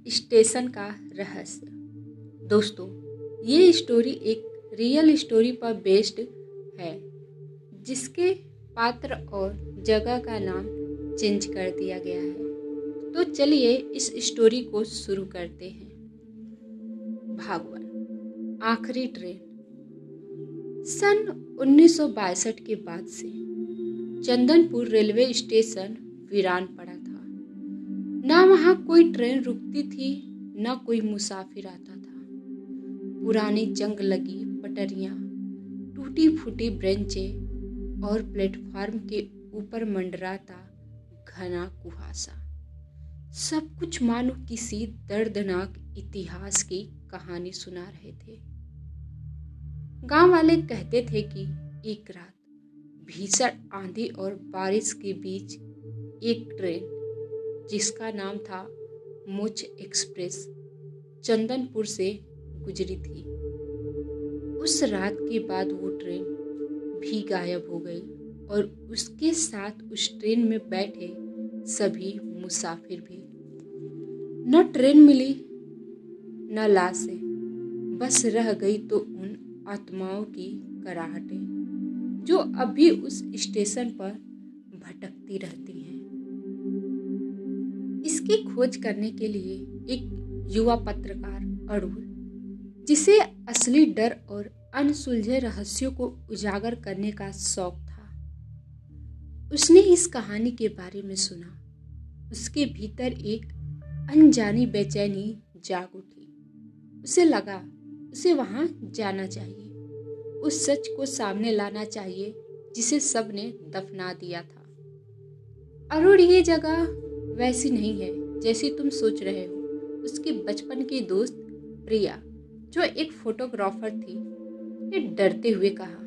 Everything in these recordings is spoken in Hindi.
स्टेशन का रहस्य। दोस्तों, ये स्टोरी एक रियल स्टोरी पर बेस्ड है, जिसके पात्र और जगह का नाम चेंज कर दिया गया है। तो चलिए इस स्टोरी को शुरू करते हैं। भागवन, आखिरी ट्रेन। सन 1962 के बाद से चंदनपुर रेलवे स्टेशन वीरान पड़ा था। ना वहाँ कोई ट्रेन रुकती थी, ना कोई मुसाफिर आता था। पुरानी जंग लगी पटरियाँ, टूटी फूटी ब्रेंचें और प्लेटफार्म के ऊपर मंडराता घना कुहासा। सब कुछ मानो किसी दर्दनाक इतिहास की कहानी सुना रहे थे। गांव वाले कहते थे कि एक रात भीषण आंधी और बारिश के बीच एक ट्रेन, जिसका नाम था मोच एक्सप्रेस, चंदनपुर से गुजरी थी। उस रात के बाद वो ट्रेन भी गायब हो गई और उसके साथ उस ट्रेन में बैठे सभी मुसाफिर भी। न ट्रेन मिली न लाशें, बस रह गई तो उन आत्माओं की कराहटें जो अभी उस स्टेशन पर भटकती रहती हैं। इसकी खोज करने के लिए एक युवा पत्रकार अरुण, जिसे असली डर और अनसुलझे रहस्यों को उजागर करने का शौक था, उसने इस कहानी के बारे में सुना। उसके भीतर एक अनजानी बेचैनी जाग उठी। उसे लगा उसे वहां जाना चाहिए, उस सच को सामने लाना चाहिए जिसे सबने दफना दिया था। अरुण, ये जगह वैसी नहीं है जैसी तुम सोच रहे हो। उसकी बचपन की दोस्त प्रिया, जो एक फोटोग्राफर थी, ने डरते हुए कहा,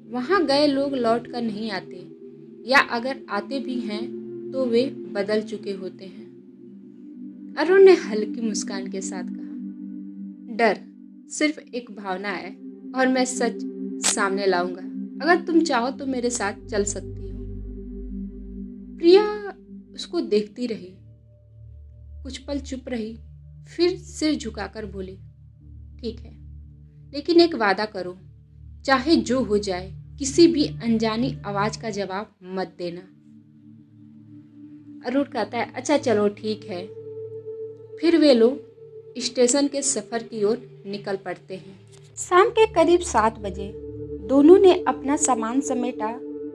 वहां गए लोग लौट कर नहीं आते, या अगर आते भी हैं तो वे बदल चुके होते हैं। अरुण ने हल्की मुस्कान के साथ कहा, डर सिर्फ एक भावना है और मैं सच सामने लाऊंगा। अगर तुम चाहो तो मेरे साथ चल सकती हो। प्रिया उसको देखती रही, कुछ पल चुप रही, फिर सिर झुकाकर बोली, ठीक है, लेकिन एक वादा करो, चाहे जो हो जाए किसी भी अनजानी आवाज का जवाब मत देना। अरुण कहता है, अच्छा चलो ठीक है। फिर वे लोग स्टेशन के सफर की ओर निकल पड़ते हैं। शाम के करीब 7 बजे दोनों ने अपना सामान समेटा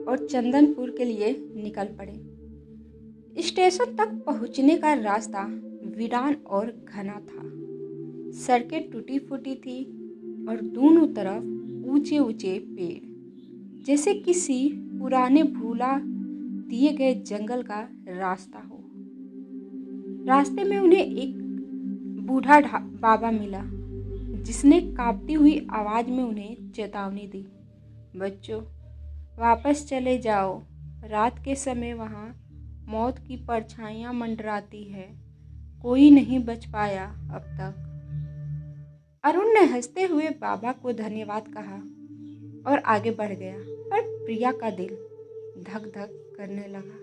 और चंदनपुर के लिए निकल पड़े। स्टेशन तक पहुंचने का रास्ता वीरान और घना था। सड़कें टूटी फूटी थी और दोनों तरफ ऊंचे ऊंचे पेड़, जैसे किसी पुराने भूला दिए गए जंगल का रास्ता हो। रास्ते में उन्हें एक बूढ़ा बाबा मिला, जिसने कांपती हुई आवाज में उन्हें चेतावनी दी, बच्चों वापस चले जाओ, रात के समय वहाँ मौत की परछाइयाँ मंडराती है, कोई नहीं बच पाया अब तक। अरुण ने हंसते हुए बाबा को धन्यवाद कहा और आगे बढ़ गया, पर प्रिया का दिल धक धक करने लगा।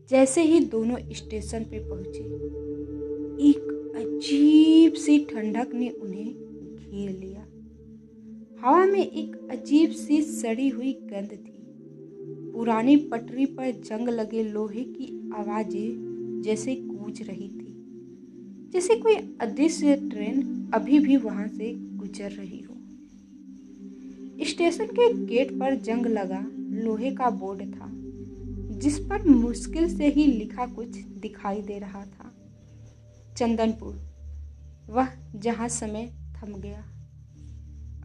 जैसे ही दोनों स्टेशन पे पहुंचे, एक अजीब सी ठंडक ने उन्हें घेर लिया। हवा में एक अजीब सी सड़ी हुई गंध थी। पुरानी पटरी पर जंग लगे लोहे की आवाजें जैसे गूंज रही थी, जैसे कोई अदृश्य ट्रेन अभी भी वहां से गुजर रही हो। स्टेशन के गेट पर जंग लगा लोहे का बोर्ड था, जिस पर मुश्किल से ही लिखा कुछ दिखाई दे रहा था, चंदनपुर, वह जहां समय थम गया।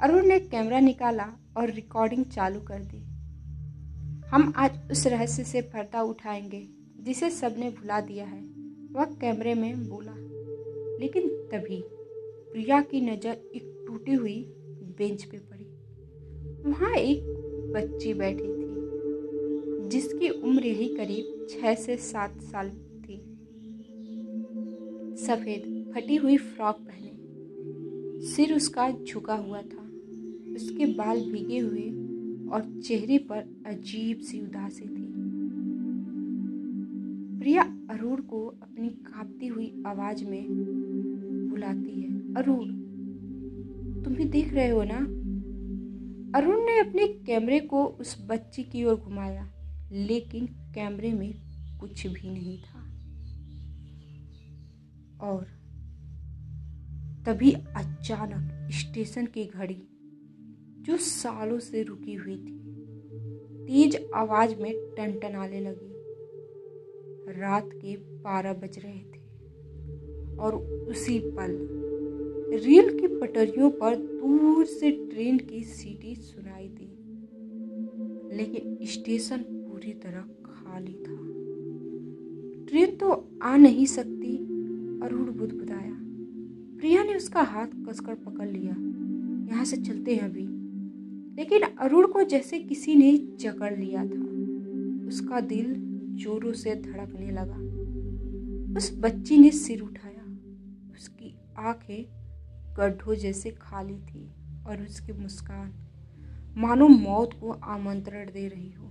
अरुण ने कैमरा निकाला और रिकॉर्डिंग चालू कर दी। हम आज उस रहस्य से पर्दा उठाएंगे जिसे सबने भुला दिया है, वह कैमरे में बोला। लेकिन तभी प्रिया की नज़र एक टूटी हुई बेंच पे पड़ी। वहाँ एक बच्ची बैठी थी, जिसकी उम्र यही करीब 6 से 7 साल थी। सफ़ेद फटी हुई फ्रॉक पहने, सिर उसका झुका हुआ था, उसके बाल भीगे हुए और चेहरे पर अजीब सी उदासी थी। प्रिया अरुण को अपनी कांपती हुई आवाज में बुलाती है। अरुण, तुम भी देख रहे हो ना? अरुण ने अपने कैमरे को उस बच्ची की ओर घुमाया, लेकिन कैमरे में कुछ भी नहीं था। और तभी अचानक स्टेशन की घड़ी, जो सालों से रुकी हुई थी, तेज आवाज में टनटनाने लगी। रात के 12 बज रहे थे और उसी पल रेल की पटरियों पर दूर से ट्रेन की सीटी सुनाई दी, लेकिन स्टेशन पूरी तरह खाली था। ट्रेन तो आ नहीं सकती, अरुण बुदबुदाया। प्रिया ने उसका हाथ कसकर पकड़ लिया। यहाँ से चलते हैं अभी। लेकिन अरुण को जैसे किसी ने जकड़ लिया था। उसका दिल जोरों से धड़कने लगा। उस बच्ची ने सिर उठाया। उसकी आंखें गड्ढों जैसे खाली थी और उसकी मुस्कान मानो मौत को आमंत्रण दे रही हो।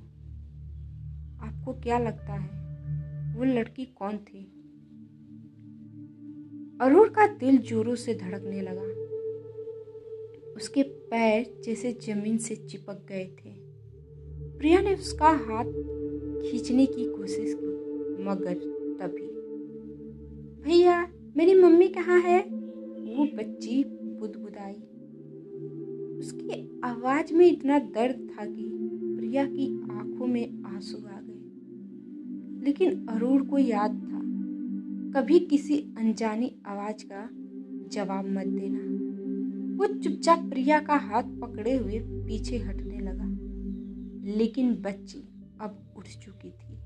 आपको क्या लगता है वो लड़की कौन थी? अरुण का दिल जोरों से धड़कने लगा। उसके पैर जैसे जमीन से चिपक गए थे। प्रिया ने उसका हाथ खींचने की कोशिश की, मगर तभी, भैया मेरी मम्मी कहाँ है? वो बच्ची बुदबुदाई। उसकी आवाज में इतना दर्द था कि प्रिया की आंखों में आंसू आ गए। लेकिन अरुण को याद था, कभी किसी अनजानी आवाज का जवाब मत देना। वो चुपचाप प्रिया का हाथ पकड़े हुए पीछे हटने लगा। लेकिन बच्ची अब उठ चुकी थी।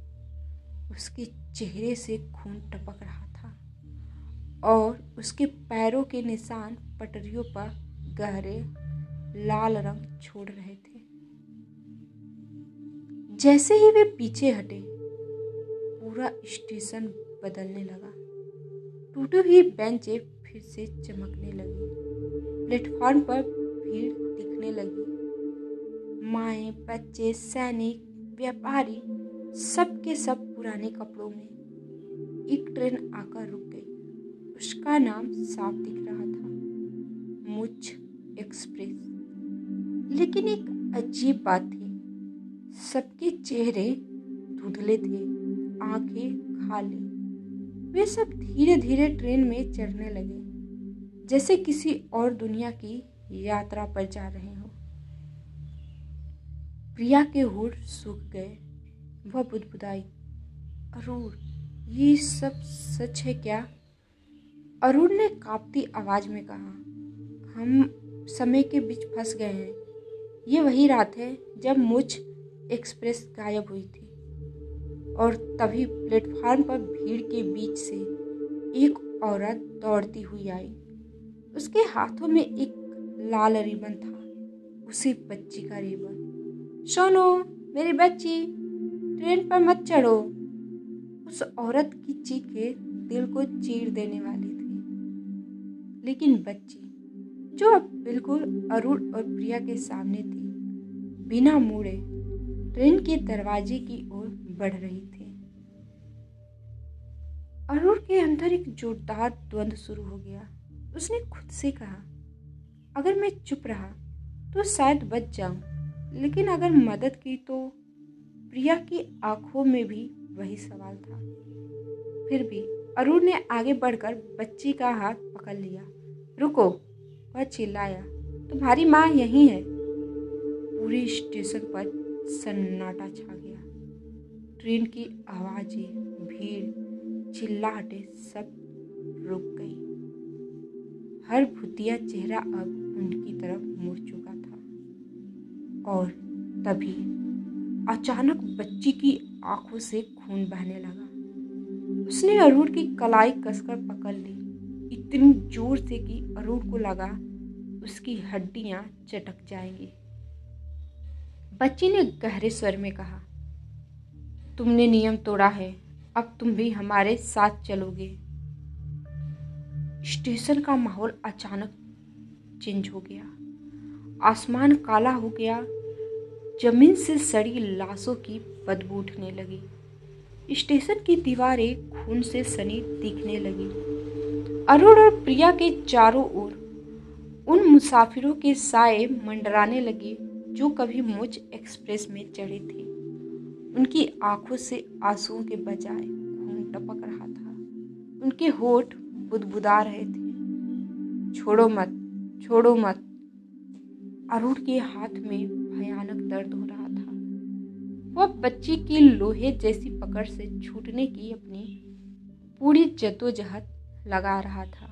उसके चेहरे से खून टपक रहा था और उसके पैरों के निशान पटरियों पर गहरे लाल रंग छोड़ रहे थे। जैसे ही वे पीछे हटे, पूरा स्टेशन बदलने लगा। टूटी हुई बेंचें फिर से चमकने लगी। प्लेटफॉर्म पर भीड़ दिखने लगी। माएँ, बच्चे, सैनिक, व्यापारी, सब के सब पुराने कपड़ों में। एक ट्रेन आकर रुक गई। उसका नाम साफ दिख रहा था, मुझ एक्सप्रेस। लेकिन एक अजीब बात थी, सबके चेहरे धुंधले थे, आंखें खाली। वे सब धीरे धीरे ट्रेन में चढ़ने लगे, जैसे किसी और दुनिया की यात्रा पर जा रहे हो। प्रिया के होठ सूख गए। वह बुदबुदाई, अरुण ये सब सच है क्या? अरुण ने कांपती आवाज में कहा, हम समय के बीच फंस गए हैं। ये वही रात है जब मुझ एक्सप्रेस गायब हुई थी। और तभी प्लेटफार्म पर भीड़ के बीच से एक औरत दौड़ती हुई आई। उसके हाथों में एक लाल रिबन था, उसी बच्ची का रिबन। सोनो मेरी बच्ची, ट्रेन पर मत चढ़ो। उस औरत की चीखें दिल को चीर देने वाली थी। लेकिन बच्ची, जो अब बिल्कुल अरुण और प्रिया के सामने थी, बिना मुड़े ट्रेन के दरवाजे की ओर बढ़ रही थी। अरुण के अंदर एक जोरदार द्वंद्व शुरू हो गया। उसने खुद से कहा, अगर मैं चुप रहा तो शायद बच जाऊं, लेकिन अगर मदद की तो? प्रिया की आंखों में भी वही सवाल था। फिर भी अरुण ने आगे बढ़कर बच्ची का हाथ पकड़ लिया। रुको, वह चिल्लाया, तुम्हारी माँ यहीं है। पूरे स्टेशन पर सन्नाटा छा गया। ट्रेन की आवाजें, भीड़, चिल्लाहटें सब रुक गई। हर भूतिया चेहरा अब उनकी तरफ मुड़ चुका था। और तभी अचानक बच्ची की आंखों से खून बहने लगा। उसने अरुण की कलाई कसकर पकड़ ली, इतनी जोर से कि अरुण को लगा उसकी हड्डियां चटक जाएंगी। बच्ची ने गहरे स्वर में कहा, तुमने नियम तोड़ा है, अब तुम भी हमारे साथ चलोगे। स्टेशन का माहौल अचानक चेंज हो गया। आसमान काला हो गया। जमीन से सड़ी लाशों की बदबू उठने लगी। स्टेशन की दीवारें खून से सनी दिखने लगी। अरुण और प्रिया के चारों ओर उन मुसाफिरों के साए मंडराने लगे जो कभी मुझ एक्सप्रेस में चढ़े थे। उनकी आंखों से आंसुओं के बजाय खून टपक रहा था। उनके होठ बुदबुदा रहे थे। छोड़ो मत, छोड़ो मत। अरुण के हाथ में भयानक दर्द हो रहा था। वह बच्ची की लोहे जैसी पकड़ से छूटने की अपनी पूरी जद्दोजहद लगा रहा था,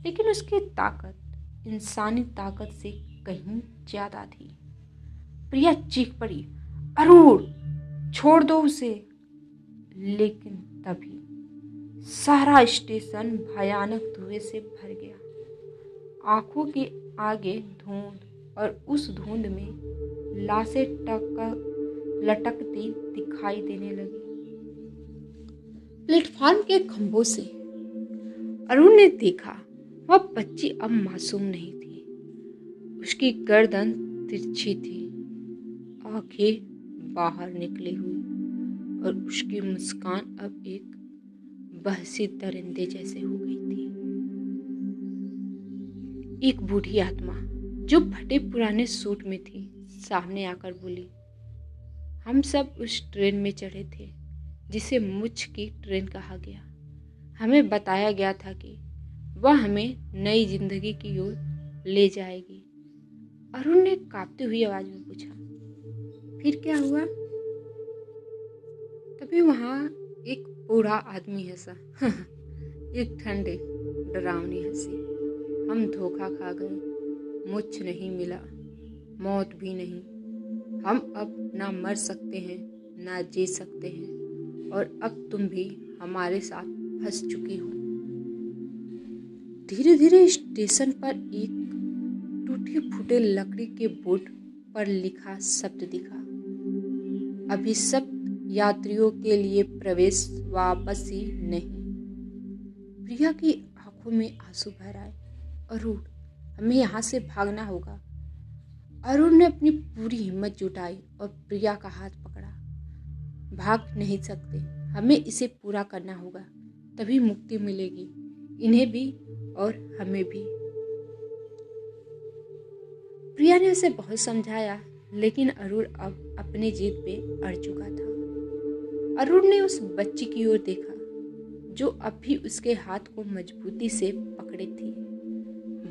लेकिन उसकी ताकत इंसानी ताकत से कहीं ज्यादा थी। प्रिया चीख पड़ी, अरुण छोड़ दो उसे। लेकिन तभी सारा स्टेशन भयानक धुएं से भर गया। आंखों के आगे धुंध और उस धुंध में लाशें लटकती दिखाई देने लगी। प्लेटफॉर्म के खंभों से अरुण ने देखा वह बच्ची अब मासूम नहीं थी। उसकी गर्दन तिरछी थी, आंखें बाहर निकली हुई और उसकी मुस्कान अब एक बहसी दरिंदे जैसे हो गई थी। एक बूढ़ी आत्मा जो फटे पुराने सूट में थी सामने आकर बोली, हम सब उस ट्रेन में चढ़े थे जिसे मुझ की ट्रेन कहा गया। हमें बताया गया था कि वह हमें नई जिंदगी की ओर ले जाएगी। अरुण ने कांपती हुई आवाज में पूछा, फिर क्या हुआ? तभी वहां एक बूढ़ा आदमी हंसा एक ठंडे डरावनी हंसी। हम धोखा खा गए, मुझ नहीं मिला, मौत भी नहीं। हम अब ना मर सकते हैं ना जी सकते हैं और अब तुम भी हमारे साथ फंस चुकी हो। धीरे धीरे स्टेशन पर एक टूटे फूटे लकड़ी के बोर्ड पर लिखा शब्द दिखा, अभिशप्त यात्रियों के लिए प्रवेश वापसी नहीं। प्रिया की आंखों में आंसू भर आए। अरुण, हमें यहाँ से भागना होगा। अरुण ने अपनी पूरी हिम्मत जुटाई और प्रिया का हाथ पकड़ा। भाग नहीं सकते, हमें इसे पूरा करना होगा, तभी मुक्ति मिलेगी, इन्हें भी और हमें भी। प्रिया ने उसे बहुत समझाया, लेकिन अरुण अब अपनी जिद पे अड़ चुका था। अरुण ने उस बच्ची की ओर देखा जो अब भी उसके हाथ को मजबूती से पकड़े थी।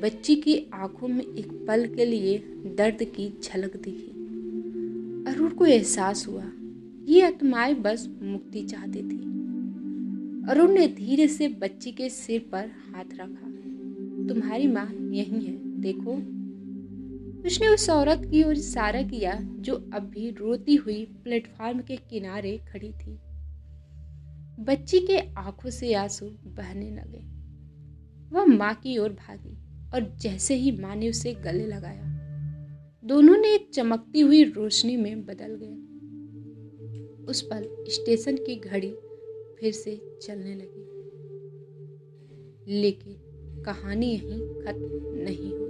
बच्ची की आंखों में एक पल के लिए दर्द की झलक दिखी। अरुण को एहसास हुआ ये आत्माएं बस मुक्ति चाहती थी। अरुण ने धीरे से बच्ची के सिर पर हाथ रखा। तुम्हारी माँ यहीं है, देखो। उसने उस औरत की ओर इशारा किया जो अब भी रोती हुई प्लेटफॉर्म के किनारे खड़ी थी। बच्ची के आंखों से आंसू बहने लगे। वह माँ की ओर भागी और जैसे ही माँ ने उसे गले लगाया, दोनों ने एक चमकती हुई रोशनी में बदल गए। उस पल स्टेशन की घड़ी फिर से चलने लगी, लेकिन कहानी यहीं खत्म नहीं हुई।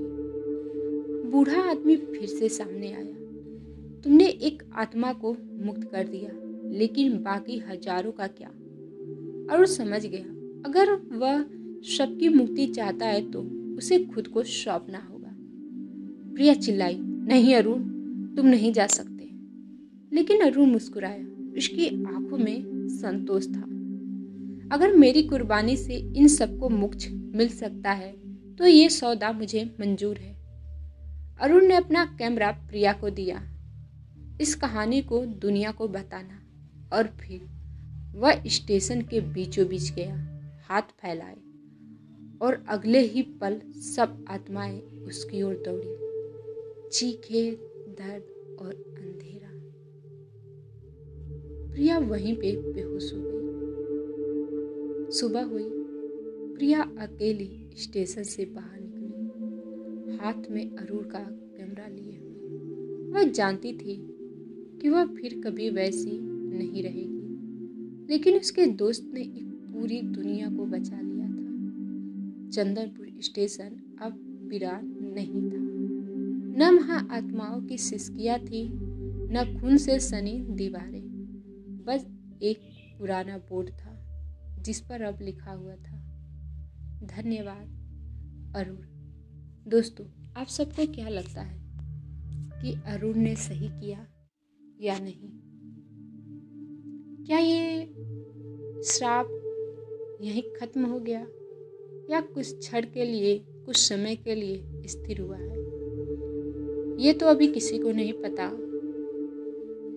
बूढ़ा आदमी फिर से सामने आया। तुमने एक आत्मा को मुक्त कर दिया, लेकिन बाकी हजारों का क्या? और समझ गया, अगर वह सबकी मुक्ति चाहता है तो उसे खुद को सौंपना होगा। प्रिया चिल्लाई, नहीं अरुण, तुम नहीं जा सकते। लेकिन अरुण मुस्कुराया। उसकी आंखों में संतोष था। अगर मेरी कुर्बानी से इन सबको मोक्ष मिल सकता है तो ये सौदा मुझे मंजूर है। अरुण ने अपना कैमरा प्रिया को दिया। इस कहानी को दुनिया को बताना। और फिर वह स्टेशन के बीचों बीच गया, हाथ फैलाए, और अगले ही पल सब आत्माएं उसकी ओर दौड़ी। चीखें, दर्द और अंधेरा। प्रिया वहीं पे बेहोश हो गई। सुबह हुई। प्रिया अकेली स्टेशन से बाहर निकली, हाथ में अरुण का कैमरा लिए हुए। वह जानती थी कि वह फिर कभी वैसी नहीं रहेगी, लेकिन उसके दोस्त ने एक पूरी दुनिया को बचा लिया था। चंदनपुर स्टेशन अब वीरान नहीं था। न वहां आत्माओं की सिसकियां थी, न खून से सनी दीवारें, बस एक पुराना बोर्ड था जिस पर अब लिखा हुआ था, धन्यवाद अरुण। दोस्तों, आप सबको क्या लगता है कि अरुण ने सही किया या नहीं? क्या ये श्राप यहीं खत्म हो गया या कुछ क्षण के लिए, कुछ समय के लिए स्थिर हुआ है? ये तो अभी किसी को नहीं पता,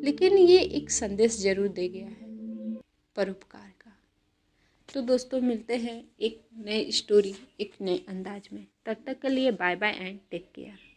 लेकिन ये एक संदेश जरूर दे गया है परोपकार का। तो दोस्तों, मिलते हैं एक नए स्टोरी, एक नए अंदाज में। तब तक के लिए bye bye and take care.